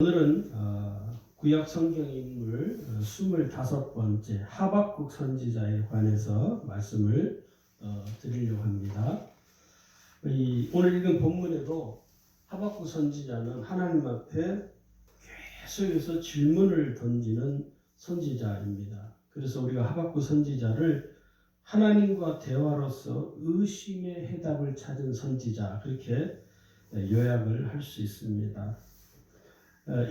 오늘은 구약 성경 인물 25번째 하박국 선지자에 관해서 말씀을 드리려고 합니다. 오늘 읽은 본문에도 하박국 선지자는 하나님 앞에 계속해서 질문을 던지는 선지자입니다. 그래서 우리가 하박국 선지자를 하나님과 대화로서 의심의 해답을 찾은 선지자, 그렇게 요약을 할 수 있습니다.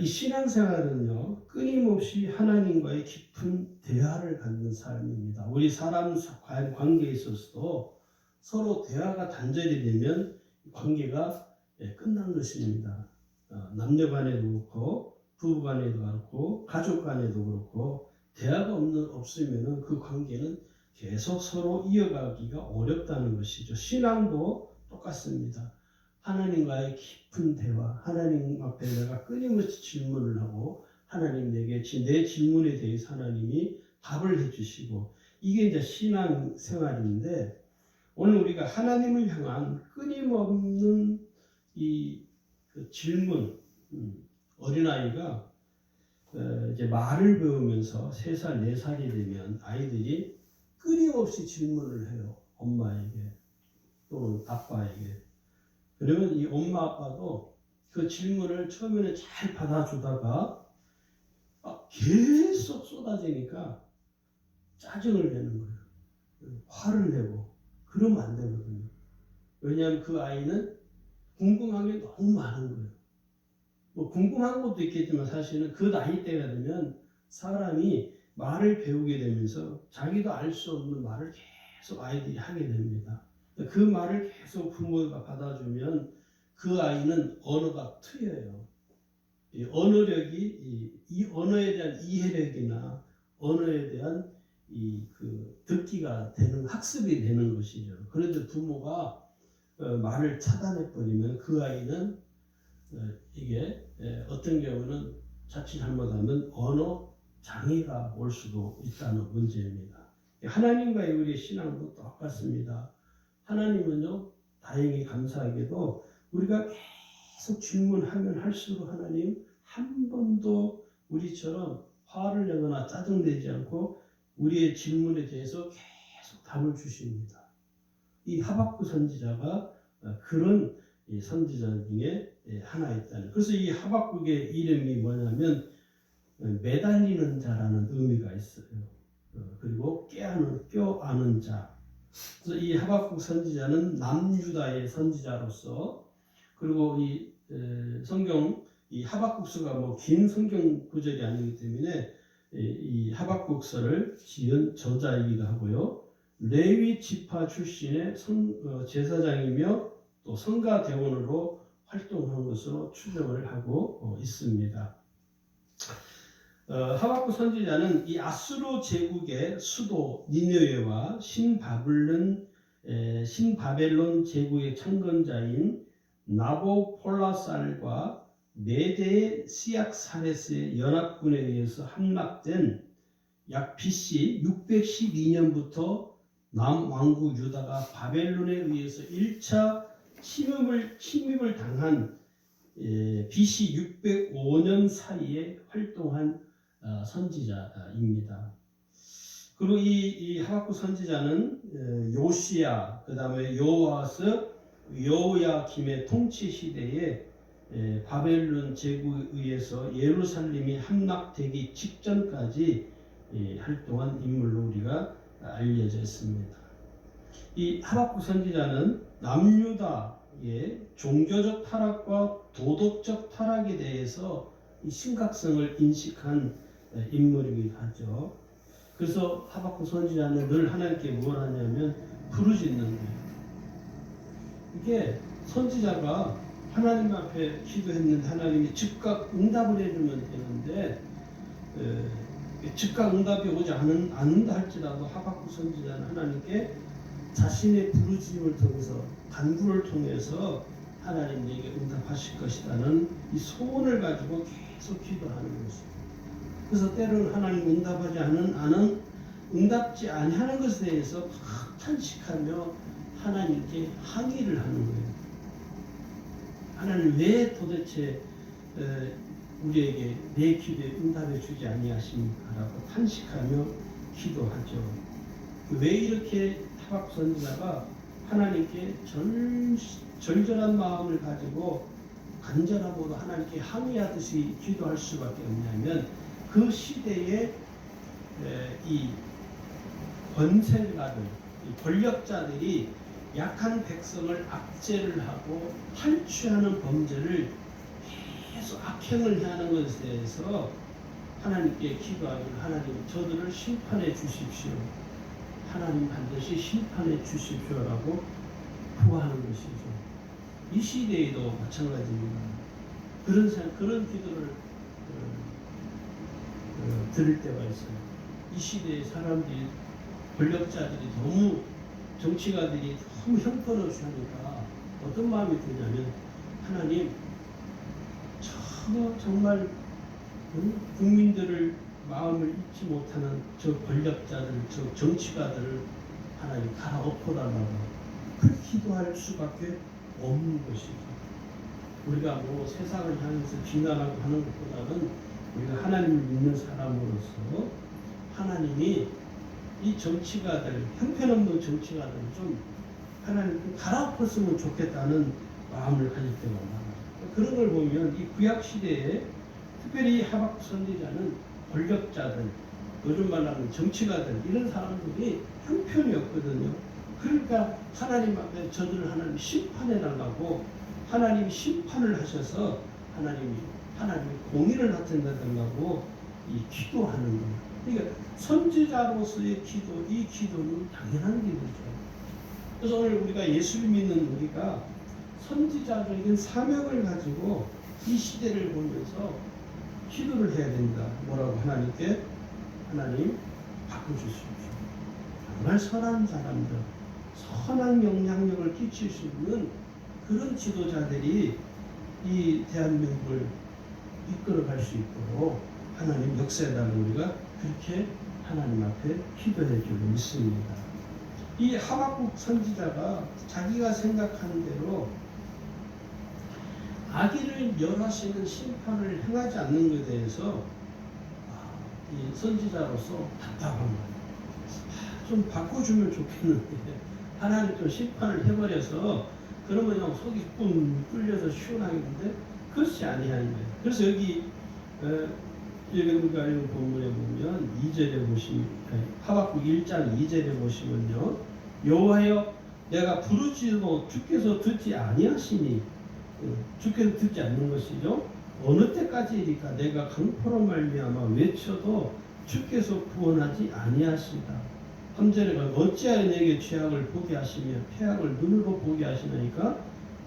이 신앙생활은요, 끊임없이 하나님과의 깊은 대화를 갖는 삶입니다. 우리 사람 관계에 있어서도 서로 대화가 단절이 되면 관계가 끝난 것입니다. 남녀 간에도 그렇고, 부부 간에도 그렇고, 가족 간에도 그렇고, 대화가 없으면 그 관계는 계속 서로 이어가기가 어렵다는 것이죠. 신앙도 똑같습니다. 하나님과의 깊은 대화, 하나님 앞에 내가 끊임없이 질문을 하고 하나님 내게 내 질문에 대해서 하나님이 답을 해주시고, 이게 이제 신앙 생활인데, 오늘 우리가 하나님을 향한 끊임없는 그 질문, 어린아이가 이제 말을 배우면서 3살, 4살이 되면 아이들이 끊임없이 질문을 해요. 엄마에게 또는 아빠에게. 그러면 이 엄마 아빠도 그 질문을 처음에는 잘 받아주다가 계속 쏟아지니까 짜증을 내는 거예요. 화를 내고. 그러면 안 되거든요. 왜냐하면 그 아이는 궁금한 게 너무 많은 거예요. 뭐 궁금한 것도 있겠지만 사실은 그 나이대가 되면 사람이 말을 배우게 되면서 자기도 알 수 없는 말을 계속 아이들이 하게 됩니다. 그 말을 계속 부모가 받아주면 그 아이는 언어가 트여요. 이 언어력이 이 언어에 대한 이해력이나 언어에 대한 그 듣기가 되는, 학습이 되는 것이죠. 그런데 부모가 말을 차단해 버리면 그 아이는 이게 어떤 경우는 자칫 잘못하면 언어 장애가 올 수도 있다는 문제입니다. 하나님과의 우리의 신앙도 똑같습니다. 하나님은요, 다행히 감사하게도 우리가 계속 질문하면 할수록 하나님 한 번도 우리처럼 화를 내거나 짜증내지 않고 우리의 질문에 대해서 계속 답을 주십니다. 이 하박국 선지자가 그런 선지자 중에 하나였다는. 그래서 이 하박국의 이름이 뭐냐면 매달리는 자라는 의미가 있어요. 그리고 껴안은 자. 그래서 이 하박국 선지자는 남유다의 선지자로서, 그리고 이 성경 이 하박국서가 뭐 긴 성경 구절이 아니기 때문에 이 하박국서를 지은 저자이기도 하고요. 레위 지파 출신의 제사장이며 또 성가대원으로 활동한 것으로 추정을 하고 있습니다. 하박국 선지자는 이 아수르 제국의 수도 니느웨와 신바벨론 제국의 창건자인 나보폴라살과 메대의 시악사레스의 연합군에 의해서 함락된 약 BC 612년부터 남왕국 유다가 바벨론에 의해서 1차 침입을 당한 BC 605년 사이에 활동한 선지자입니다. 그리고 이 하박국 선지자는 요시야, 그 다음에 요아스, 여호야김의 통치 시대에 바벨론 제국에 의해서 예루살렘이 함락되기 직전까지 활동한 인물로 우리가 알려져 있습니다. 이 하박국 선지자는 남유다의 종교적 타락과 도덕적 타락에 대해서 이 심각성을 인식한 인물이기도 하죠. 그래서 하박국 선지자는 늘 하나님께 뭘 하냐면 부르짖는 거예요. 이게 선지자가 하나님 앞에 기도했는데 하나님이 즉각 응답을 해주면 되는데 즉각 응답이 오지 않는다 할지라도 하박국 선지자는 하나님께 자신의 부르짖음을 통해서, 간구를 통해서 하나님 내게 응답하실 것이라는 이 소원을 가지고 계속 기도하는 것입니다. 그래서 때로는 하나님 응답하지 응답지 아니하는 것에 대해서 탄식하며 하나님께 항의를 하는 거예요. 하나님 왜 도대체 우리에게 내 기도에 응답해 주지 아니하십니까라고 탄식하며 기도하죠. 왜 이렇게 하박국 선지자가 하나님께 절절한 마음을 가지고 간절하고도 하나님께 항의하듯이 기도할 수밖에 없냐면 그 시대에 이 권세가들, 이 권력자들이 약한 백성을 압제를 하고 탈취하는 범죄를 계속 악행을 하는 것에 대해서 하나님께 기도하기를 하나님 저들을 심판해 주십시오. 하나님 반드시 심판해 주십시오라고 구하는 것이죠. 이 시대에도 마찬가지입니다. 그런 기도를 들을 때가 있어요. 이 시대의 사람들이 권력자들이 너무 정치가들이 너무 형편없이 하니까 어떤 마음이 드냐면 하나님 정말 국민들을 마음을 잊지 못하는 저 권력자들, 저 정치가들을 하나님 갈아엎어달라고 그렇게 기도할 수밖에 없는 것이죠. 우리가 뭐 세상을 향해서 비난하고 하는 것보다는 우리가 하나님을 믿는 사람으로서 하나님이 이 정치가들, 형편없는 정치가들 좀 하나님 좀 갈아엎었으면 좋겠다는 마음을 가질 때가 많아요. 그런 걸 보면 이 구약 시대에 특별히 하박국 선지자는 권력자들, 요즘 말하는 정치가들 이런 사람들이 형편이 없거든요. 그러니까 하나님 앞에 저들을 하나님 심판해달라고 하나님이 심판을 하셔서 하나님이 공의를 나타내달라고 이 기도하는 거예요. 그러니까 선지자로서의 기도, 이 기도는 당연한 기도죠. 그래서 오늘 우리가 예수를 믿는 우리가 선지자적인 사명을 가지고 이 시대를 보면서 기도를 해야 된다. 뭐라고 하나님께 하나님 바꿔주십시오. 정말 선한 사람들, 선한 영향력을 끼칠 수 있는 그런 지도자들이 이 대한민국을 이끌어갈 수 있도록 하나님 역사해달라고 우리가 그렇게 하나님 앞에 기도해 주고 믿습니다. 이 하박국 선지자가 자기가 생각하는 대로 악의를 멸하시는 심판을 행하지 않는 것에 대해서 이 선지자로서 답답한 거예요. 좀 바꿔주면 좋겠는데 하나님 좀 심판을 해버려서 그러면 그냥 속이 뿜 뚫려서 시원하겠는데 그것이 아니하는 거예요. 그래서 여기 우리가 읽은 본문에 보면 2절에 보시면 하박국 1장 2절에 보시면요, 여호와여 내가 부르짖어도 주께서 듣지 아니하시니, 주께서 듣지 않는 것이죠. 어느 때까지이리까 내가 강포로 말미암아 외쳐도 주께서 구원하지 아니하시다. 3절에 어찌하여 내게 죄악을 보게 하시며 폐악을 눈으로 보게 하시나이까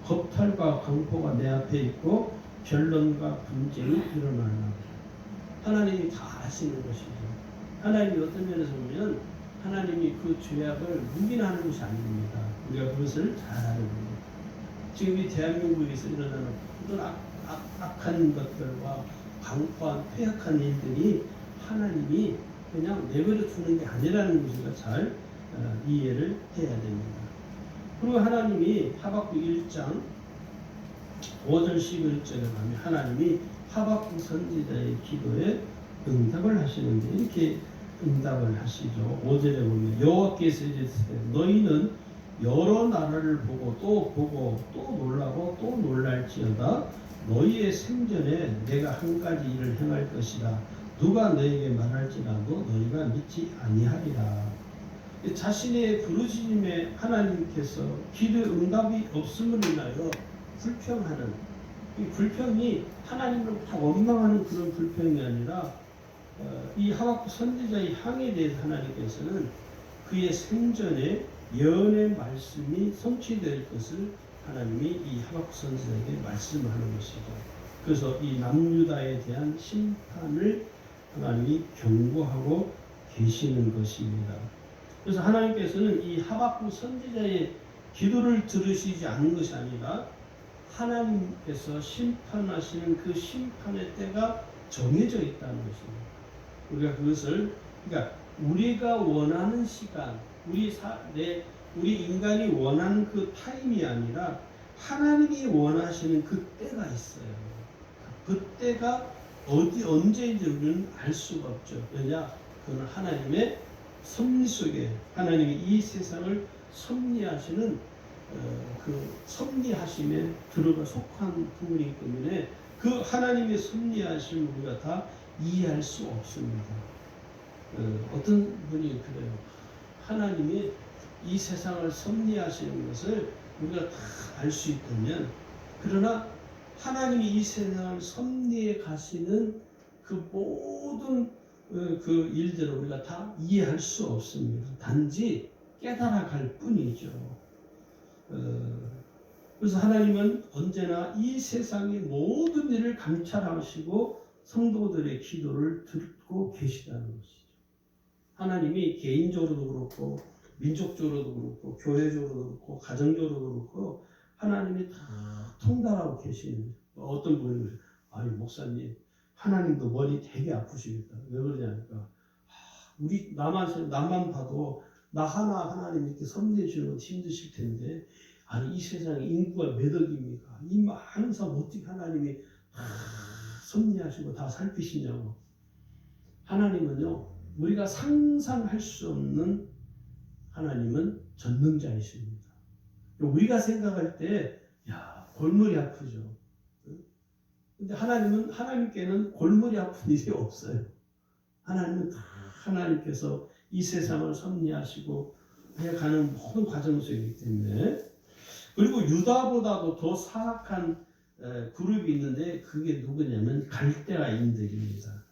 겁탈과 강포가 내 앞에 있고 변론과 분쟁이 일어나나. 하나님이 다 아시는 것이죠. 하나님이 어떤 면에서 보면 하나님이 그 죄악을 묵인하는 것이 아닙니다. 우리가 그것을 잘 아는 겁니다. 지금 이 대한민국에서 일어나는 모든 악한 것들과 강포한 폐악한 일들이 하나님이 그냥 내버려 두는 게 아니라는 것을 잘 이해를 해야 됩니다. 그리고 하나님이 하박국 1장 5절 11절에 가면 하나님이 하박국 선지자의 기도에 응답을 하시는데 이렇게 응답을 하시죠. 5절에 보면 여호와께서 이르시되 너희는 여러 나라를 보고 또 놀라고 또 놀랄지어다. 너희의 생전에 내가 한 가지 일을 행할 것이다. 누가 너에게 말할지라도 너희가 믿지 아니하리라. 자신의 부르짖음에 하나님께서 기도의 응답이 없음을 인하여 불평하는, 이 불평이 하나님을 다 원망하는 그런 불평이 아니라 이 하박국 선지자의 향에 대해서 하나님께서는 그의 생전에 예언의 말씀이 성취될 것을 하나님이 이 하박국 선지자에게 말씀하는 것이죠. 그래서 이 남유다에 대한 심판을 하나님이 경고하고 계시는 것입니다. 그래서 하나님께서는 이 하박국 선지자의 기도를 들으시지 않는 것이 아니라 하나님께서 심판하시는 그 심판의 때가 정해져 있다는 것입니다. 우리가 그것을, 그러니까 우리가 원하는 시간, 우리 인간이 원하는 그 타임이 아니라 하나님이 원하시는 그 때가 있어요. 그 때가 언제인지 우리는 알 수가 없죠. 왜냐? 그건 하나님의 섭리 속에 하나님이 이 세상을 섭리하시는 그 섭리하심에 들어가 속한 부분이기 때문에 그 하나님의 섭리하심을 우리가 다 이해할 수 없습니다. 어떤 분이 그래요. 하나님이 이 세상을 섭리하시는 것을 우리가 다 알 수 있다면, 그러나 하나님이 이 세상을 섭리해 가시는 그 모든 그 일들을 우리가 다 이해할 수 없습니다. 단지 깨달아갈 뿐이죠. 그래서 하나님은 언제나 이 세상의 모든 일을 감찰하시고 성도들의 기도를 듣고 계시다는 것이죠. 하나님이 개인적으로도 그렇고 민족적으로도 그렇고 교회적으로도 그렇고 가정적으로도 그렇고 하나님이 다 통달하고 계시는. 어떤 분이 그래요. 아니 목사님, 하나님도 머리 되게 아프시겠다. 왜 그러냐니까, 우리 나만 봐도 나 하나님 이렇게 섭리해 주는 건 힘드실 텐데, 아니 이 세상에 인구가 몇 억입니까? 이 많은 사람 어떻게 하나님이 다 섭리하시고 다 살피시냐고. 하나님은요, 우리가 상상할 수 없는 하나님은 전능자이십니다. 우리가 생각할 때, 야, 골머리 아프죠. 근데 하나님께는 골머리 아픈 일이 없어요. 하나님은 다 하나님께서 이 세상을 섭리하시고 해가는 모든 과정 속이기 때문에. 그리고 유다보다도 더 사악한 그룹이 있는데, 그게 누구냐면 갈대아인들입니다.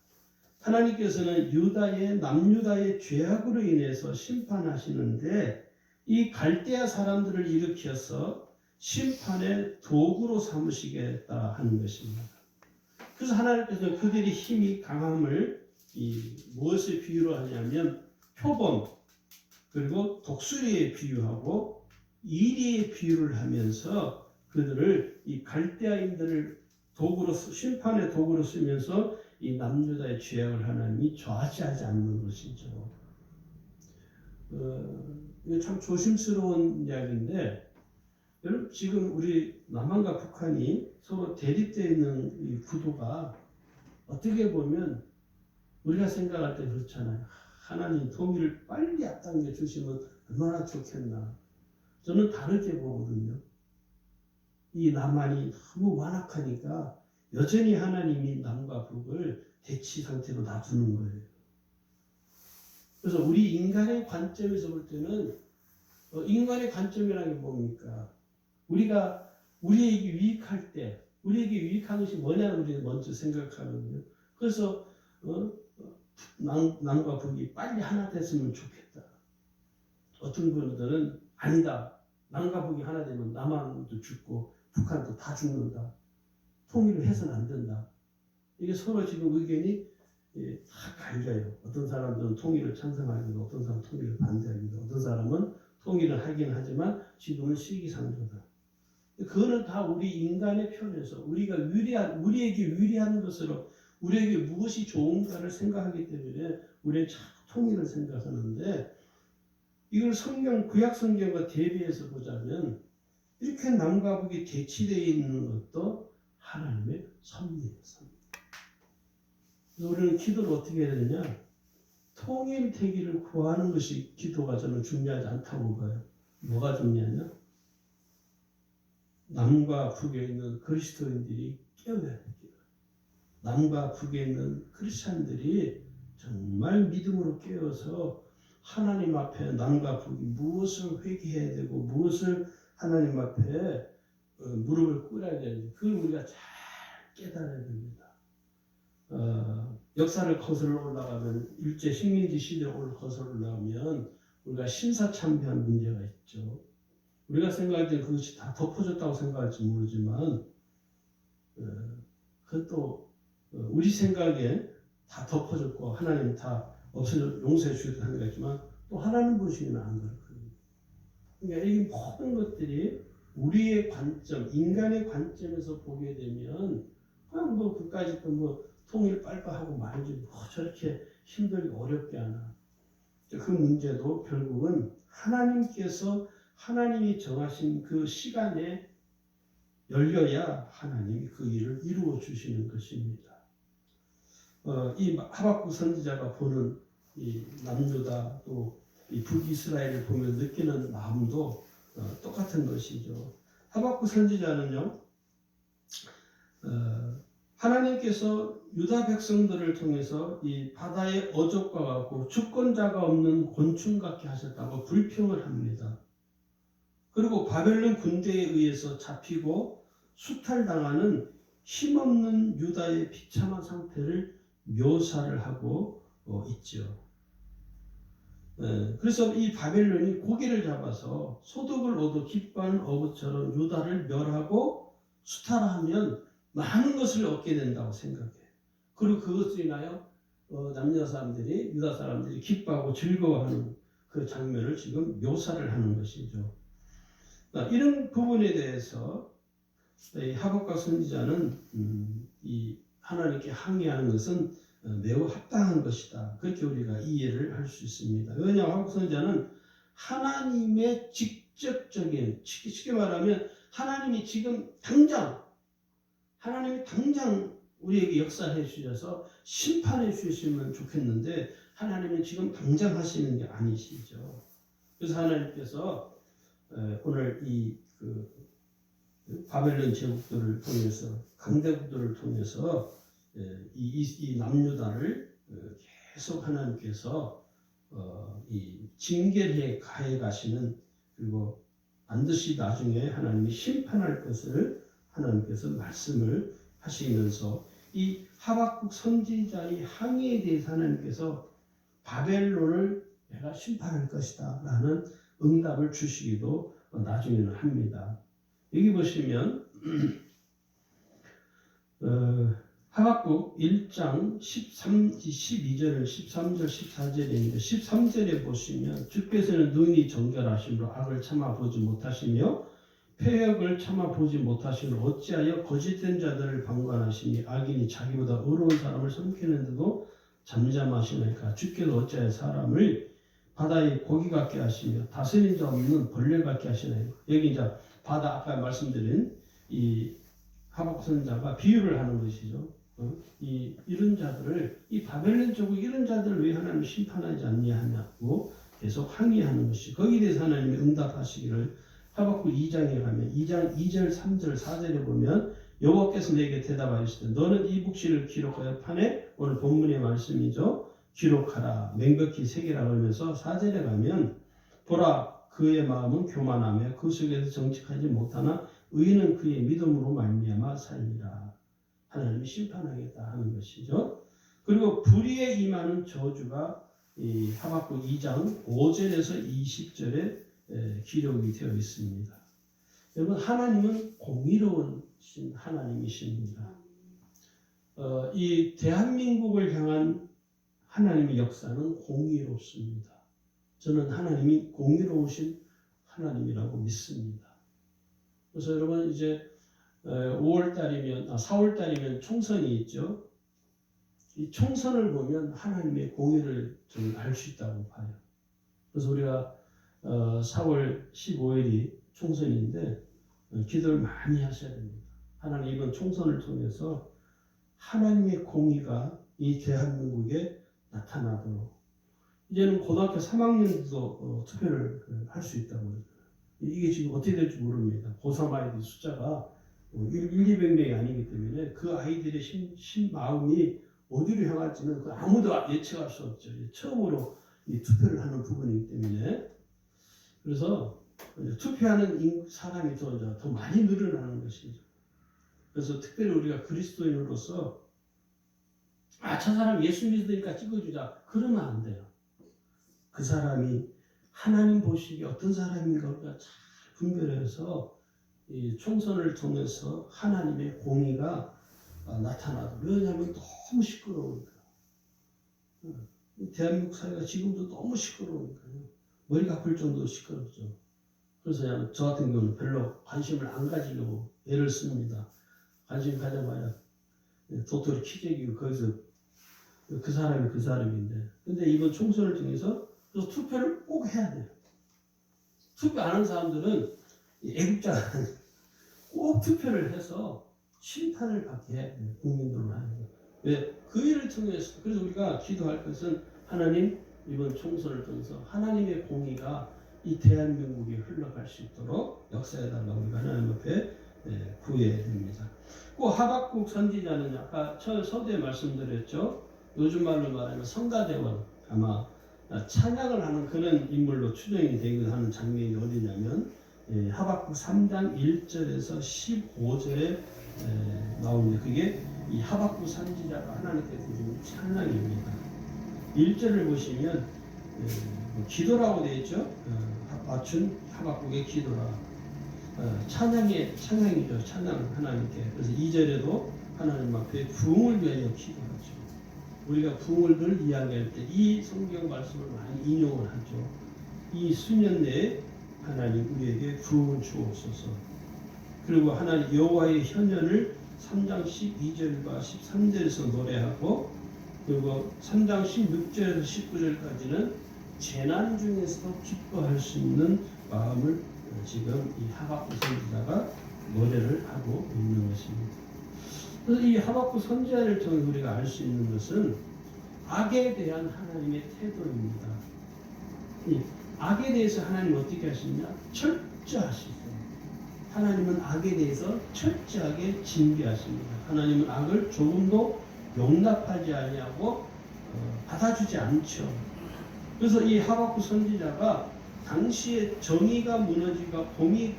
하나님께서는 남유다의 죄악으로 인해서 심판하시는데, 이 갈대아 사람들을 일으켜서 심판의 도구로 삼으시겠다 하는 것입니다. 그래서 하나님께서 그들의 힘이 강함을 무엇을 비유로 하냐면 표범 그리고 독수리에 비유하고 이리에 비유를 하면서 그들을 이 갈대아인들을 심판의 도구로 쓰면서 이 남유다의 죄악을 하나님이 좌시하지 않는 것이죠. 이거 참 조심스러운 이야기인데, 여러분 지금 우리 남한과 북한이 서로 대립되어 있는 이 구도가 어떻게 보면 우리가 생각할 때 그렇잖아요. 하나님 통일을 빨리 앞당겨 주시면 얼마나 좋겠나. 저는 다르게 보거든요. 이 남한이 너무 완악하니까 여전히 하나님이 남과 북을 대치 상태로 놔두는 거예요. 그래서 우리 인간의 관점에서 볼 때는 인간의 관점이라는 게 뭡니까? 우리가 우리에게 유익할 때, 우리에게 유익한 것이 뭐냐는 우리가 먼저 생각하거든요. 그래서 남과 북이 빨리 하나 됐으면 좋겠다. 어떤 분들은 아니다. 남과 북이 하나 되면 남한도 죽고 북한도 다 죽는다. 통일을 해서는 안 된다. 이게 서로 지금 의견이 다 갈려요. 어떤 사람들은 통일을 찬성합니다. 어떤 사람은 통일을 반대합니다. 어떤 사람은 통일을 하긴 하지만 지금은 시기상조다. 그거는 다 우리 인간의 편에서 우리에게 유리한 것으로 우리에게 무엇이 좋은가를 생각하기 때문에 우리는 자꾸 통일을 생각하는데, 이걸 구약 성경과 대비해서 보자면 이렇게 남과 북이 대치되어 있는 것도 하나님의 섭리예요. 우리는 기도를 어떻게 해야 되냐? 통일되기를 구하는 것이 기도가 저는 중요하지 않다고 봐요. 뭐가 중요하냐? 남과 북에 있는 그리스도인들이 깨어야 됩니다. 남과 북에 있는 크리스찬들이 정말 믿음으로 깨어서 하나님 앞에 남과 북이 무엇을 회개해야 되고 무엇을 하나님 앞에 무릎을 꿇어야 되는지 그걸 우리가 잘 깨달아야 됩니다. 역사를 거슬러 올라가면 일제 식민지 시대를 거슬러 올라가면 우리가 신사참배한 문제가 있죠. 우리가 생각할 때 그것이 다 덮어졌다고 생각할지 모르지만 그것도 우리 생각에 다 덮어졌고 하나님 다 용서해 주셨다 생각했지만 또 하나님 보시기는 안 그렇거든요. 그러니까 이 모든 것들이 우리의 관점, 인간의 관점에서 보게 되면 그냥 그까짓 통일 빨빨하고 말지 저렇게 힘들게 어렵게 하나. 그 문제도 결국은 하나님이 정하신 그 시간에 열려야 하나님이 그 일을 이루어 주시는 것입니다. 이 하박국 선지자가 보는 이 남유다 또 이 북이스라엘을 보면 느끼는 마음도 똑같은 것이죠. 하박국 선지자는요, 하나님께서 유다 백성들을 통해서 이 바다의 어족과 같고 주권자가 없는 곤충 같게 하셨다고 불평을 합니다. 그리고 바벨론 군대에 의해서 잡히고 수탈당하는 힘없는 유다의 비참한 상태를 묘사를 하고 있죠. 그래서 이 바벨론이 고기를 잡아서 소득을 얻어 기뻐하는 어부처럼 유다를 멸하고 수탈하면 많은 것을 얻게 된다고 생각해요. 그리고 그것으로 인하여 남녀 사람들이 유다 사람들이 기뻐하고 즐거워하는 그 장면을 지금 묘사를 하는 것이죠. 이런 부분에 대해서 하박국 선지자는 이 하나님께 항의하는 것은 매우 합당한 것이다. 그렇게 우리가 이해를 할 수 있습니다. 왜냐하면 하박국 선지자는 하나님의 직접적인, 쉽게 말하면 하나님이 지금 당장 우리에게 역사해 주셔서 심판해 주시면 좋겠는데 하나님은 지금 당장 하시는 게 아니시죠. 그래서 하나님께서 오늘 이 바벨론 제국들을 통해서 강대국들을 통해서 이 남유다를 계속 하나님께서 이 징계해 가해 가시는, 그리고 반드시 나중에 하나님이 심판할 것을 하나님께서 말씀을 하시면서 이 하박국 선지자의 항의에 대해서 하나님께서 바벨론을 내가 심판할 것이다 라는 응답을 주시기도 나중에는 합니다. 여기 보시면 하박국 1장 12절, 13절, 14절에 있는데 13절에 보시면 주께서는 능히 정결하심으로 악을 참아보지 못하시며 패역을 참아보지 못하시므로 어찌하여 거짓된 자들을 방관하시니 악인이 자기보다 의로운 사람을 삼키는데도 잠잠하시나이까. 주께서 어찌하여 사람을 바다의 고기 같게 하시며 다스린 자 없는 벌레 같게 하시나이까. 여기 이제 바다, 아까 말씀드린 이 하박국 선지자가 비유를 하는 것이죠. 이런 자들을, 이 바벨론 제국 이런 자들을 왜 하나님 심판하지 않냐고 계속 항의하는 것이, 거기에 대해서 하나님이 응답하시기를 하박국 2장에 가면 2장 2절 3절 4절에 보면 여호와께서 내게 대답하시되 너는 이 묵시를 기록하여 판에, 오늘 본문의 말씀이죠, 기록하라 명백히 새기라 그러면서 4절에 가면 보라 그의 마음은 교만하며 그 속에서 정직하지 못하나 의인은 그의 믿음으로 말미암아 살리라. 하나님이 심판하겠다 하는 것이죠. 그리고 불의에 임하는 저주가 이 하박국 2장 5절에서 20절에 기록이 되어 있습니다. 여러분, 하나님은 공의로운 하나님이십니다. 이 대한민국을 향한 하나님의 역사는 공의롭습니다. 저는 하나님이 공의로우신 하나님이라고 믿습니다. 그래서 여러분, 이제 4월달이면 총선이 있죠. 이 총선을 보면 하나님의 공의를 좀 알 수 있다고 봐요. 그래서 우리가 4월 15일이 총선인데 기도를 많이 하셔야 됩니다. 하나님, 이번 총선을 통해서 하나님의 공의가 이 대한민국에 나타나도록. 이제는 고등학교 3학년도 투표를 할 수 있다고. 이게 지금 어떻게 될지 모릅니다. 고3 아이들 숫자가 200명이 아니기 때문에 그 아이들의 마음이 어디로 향할지는 아무도 예측할 수 없죠. 처음으로 이 투표를 하는 부분이기 때문에. 그래서 투표하는 사람이 더 많이 늘어나는 것이죠. 그래서 특별히 우리가 그리스도인으로서 저 사람 예수 믿으니까 찍어주자 그러면 안 돼요. 그 사람이 하나님 보시기에 어떤 사람인가 우리가 잘 분별해서 이 총선을 통해서 하나님의 공의가 나타나도. 왜냐하면 너무 시끄러우니까. 대한민국 사회가 지금도 너무 시끄러우니까요. 머리가 아플 정도로 시끄럽죠. 그래서 그냥 저 같은 경우는 별로 관심을 안 가지려고 애를 씁니다. 관심 가져봐야 도토리 키재기고 거기서 그 사람이 그 사람인데. 근데 이번 총선을 통해서 그래서 투표를 꼭 해야 돼요. 투표 안 하는 사람들은 애국자는 꼭 투표를 해서 심판을 받게 국민들로 하는 거예요. 왜? 그 일을 통해서. 그래서 우리가 기도할 것은 하나님 이번 총선을 통해서 하나님의 공의가 이 대한민국에 흘러갈 수 있도록 역사해달라고 우리가 하나님 앞에 구해야 됩니다. 그 하박국 선지자는 아까 서두에 말씀드렸죠. 요즘 말로 말하면 성가대원, 아마 찬양을 하는 그런 인물로 추정이 되기도 하는 장면이 어디냐면 하박국 3장 1절에서 15절에 나오는데, 그게 이 하박국 선지자가 하나님께 드리는 찬양입니다. 1절을 보시면 기도라고 되어 있죠. 맞춘 하박국의 기도라. 찬양이죠. 찬양 하나님께. 그래서 2절에도 하나님 앞에 부흥을 위하여 기도하죠. 우리가 부흥을 늘 이야기할 때 이 성경 말씀을 많이 인용을 하죠. 이 수년 내에 하나님 우리에게 부흥을 주옵소서. 그리고 하나님 여호와의 현현을 3장 12절과 13절에서 노래하고, 그리고 3장 16절에서 19절까지는 재난 중에서도 기뻐할 수 있는 마음을 지금 이 하박국 선지자가 노래를 하고 있는 것입니다. 그래서 이 하박국 선지자를 통해 우리가 알 수 있는 것은 악에 대한 하나님의 태도입니다. 이 악에 대해서 하나님 어떻게 하시냐? 철저하시죠. 하나님은 악에 대해서 철저하게 징계하십니다. 하나님은 악을 조금도 용납하지 아니하고 받아주지 않죠. 그래서 이 하박국 선지자가 당시에 정의가 무너지고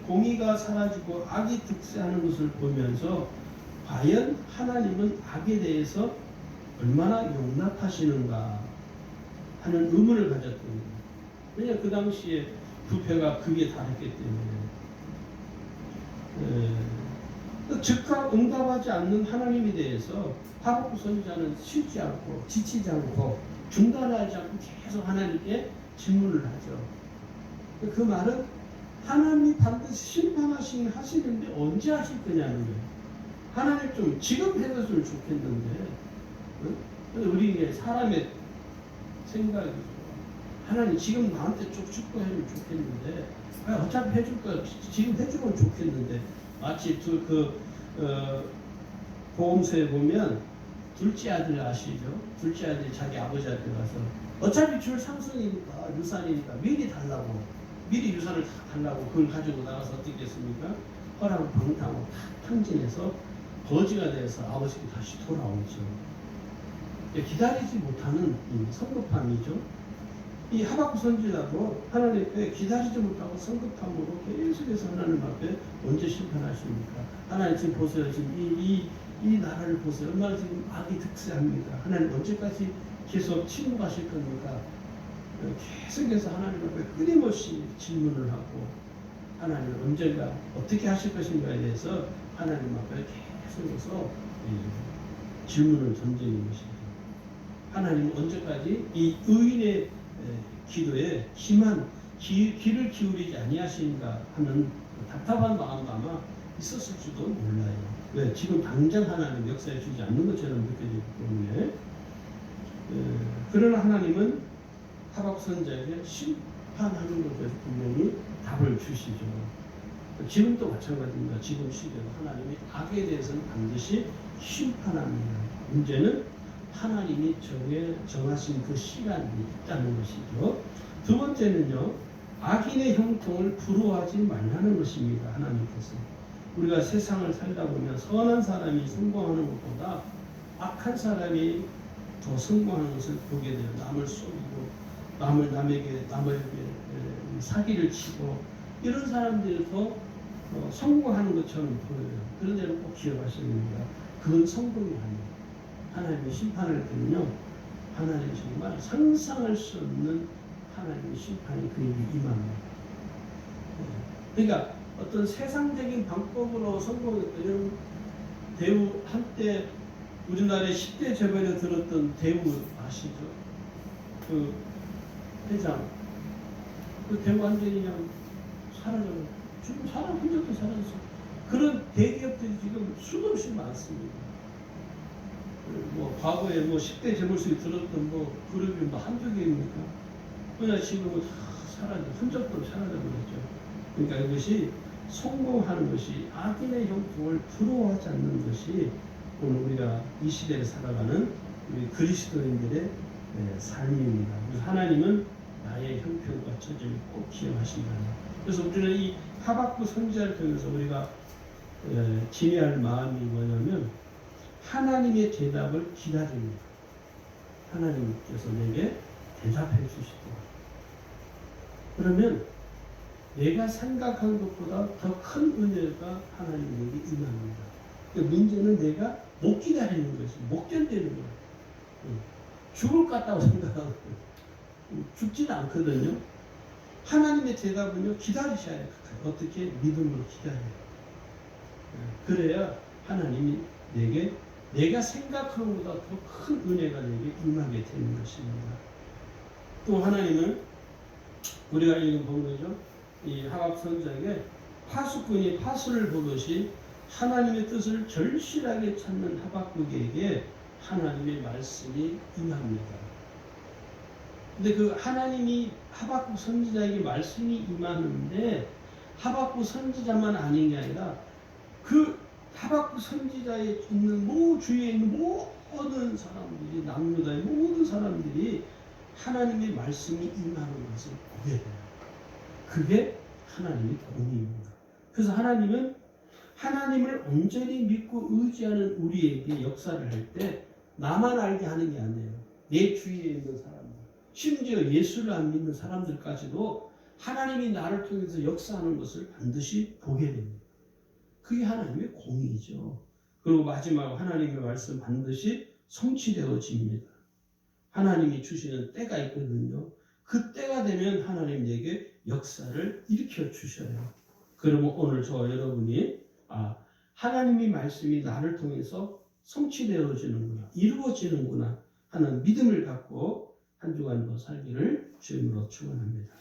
공의가 사라지고 악이 득세하는 것을 보면서 과연 하나님은 악에 대해서 얼마나 용납하시는가 하는 의문을 가졌던 거예요. 왜냐하면 그 당시에 부패가 극에 달했기 때문에. 즉각 응답하지 않는 하나님에 대해서 하박국 선지자는 쉬지 않고 지치지 않고 중단하지 않고 계속 하나님께 질문을 하죠. 그 말은 하나님이 반드시 하시는데 언제 하실 거냐는 거예요. 하나님 좀 지금 해줬으면 좋겠는데, 우리 사람의 생각이죠. 하나님 지금 나한테 좀 축복해주면 좋겠는데, 어차피 해줄 거야. 지금 해주면 좋겠는데. 마치 보험서에 보면 둘째 아들 아시죠? 둘째 아들이 자기 아버지한테 가서 어차피 줄 상승이니까 유산이니까 미리 유산을 다 달라고 그걸 가지고 나가서 어떻게 했습니까? 허락을 방탕하고 다 탕진해서 거지가 돼서 아버지께 다시 돌아오죠. 기다리지 못하는 성급함이죠. 이 하박국 선지자도 하나님 앞에 기다리지 못하고 성급함으로 계속해서 하나님 앞에 언제 심판하십니까? 하나님 지금 보세요. 지금 이 나라를 보세요. 얼마나 지금 악이 득세합니까? 하나님 언제까지 계속 침묵하실 겁니까? 계속해서 하나님 앞에 끊임없이 질문을 하고, 하나님 언제가 어떻게 하실 것인가에 대해서 하나님 앞에 계속해서 질문을 던지는 것입니다. 하나님은 언제까지 이 의인의 기도에 귀를 기울이지 아니하시는가 하는 답답한 마음도 아마 있었을지도 몰라요. 왜? 지금 당장 하나님 역사해 주지 않는 것처럼 느껴지기 때문에. 그러나 하나님은 하박국 선지자에게 심판하는 것에서 분명히 답을 주시죠. 지금도 마찬가지입니다. 지금 시대도 하나님이 악에 대해서는 반드시 심판합니다. 문제는 하나님이 정하신 그 시간이 있다는 것이죠. 두 번째는요, 악인의 형통을 부러워하지 말라는 것입니다. 하나님께서 우리가 세상을 살다 보면 선한 사람이 성공하는 것보다 악한 사람이 더 성공하는 것을 보게 돼요. 남을 속이고 남에게 사기를 치고 이런 사람들이 더 성공하는 것처럼 보여요. 그런데 꼭 기억하셔야 됩니다. 그건 성공이 아니에요. 하나님의 심판을 때는요, 하나님 정말 상상할 수 없는 하나님의 심판이 그에게 임합니다. 그러니까 어떤 세상적인 방법으로 성공했던 이런 대우, 한때 우리나라의 10대 재벌에 들었던 대우 아시죠? 그 회장, 그 대우 완전히 그냥 사라져요. 지금 사람 흔적도 사라졌어. 그런 대기업들이 지금 수도 없이 많습니다. 과거에 10대 재벌속에 들었던 그룹이 한두 개입니까? 그냥 지금은 다 사라져, 흔적도 사라져버렸죠. 그러니까 이것이 성공하는 것이 악인의 형통을 부러워하지 않는 것이 오늘 우리가 이 시대에 살아가는 우리 그리스도인들의 삶입니다. 그래서 하나님은 나의 형편과 처지를 꼭 기억하신다. 그래서 우리는 이 하박국 선지자를 통해서 우리가 지혜할 마음이 뭐냐면 하나님의 대답을 기다립니다. 하나님께서 내게 대답해 주시도록. 그러면 내가 생각한 것보다 더 큰 은혜가 하나님에게 임합니다. 문제는 내가 못 기다리는 것이, 못 견디는 거예요. 죽을 것 같다고 생각하고 죽지는 않거든요. 하나님의 대답은요, 기다리셔야 해요. 어떻게? 믿음으로 기다려요. 그래야 하나님이 내게 내가 생각하는 것보다 더 큰 은혜가 내게 임하게 되는 것입니다. 또 하나님은 우리가 읽은 본문이죠. 이 하박 선지자에게 파수꾼이 파수를 보듯이 하나님의 뜻을 절실하게 찾는 하박국에게 하나님의 말씀이 임합니다. 근데 그 하나님이 하박국 선지자에게 말씀이 임하는데 하박국 선지자만 아닌 게 아니라 그 하박국 선지자에 있는 주위에 있는 모든 사람들이, 남유다의 모든 사람들이 하나님의 말씀이 임하는 것을 보게 돼요. 그게 하나님의 공의입니다. 그래서 하나님은 하나님을 온전히 믿고 의지하는 우리에게 역사를 할 때 나만 알게 하는 게 아니에요. 내 주위에 있는 사람들, 심지어 예수를 안 믿는 사람들까지도 하나님이 나를 통해서 역사하는 것을 반드시 보게 됩니다. 그게 하나님의 공의죠. 그리고 마지막으로 하나님의 말씀 반드시 성취되어집니다. 하나님이 주시는 때가 있거든요. 그 때가 되면 하나님 내게 역사를 일으켜 주셔요. 그러면 오늘 저와 여러분이 하나님의 말씀이 나를 통해서 성취되어지는구나, 이루어지는구나 하는 믿음을 갖고 한 주간도 살기를 주님으로 축원합니다.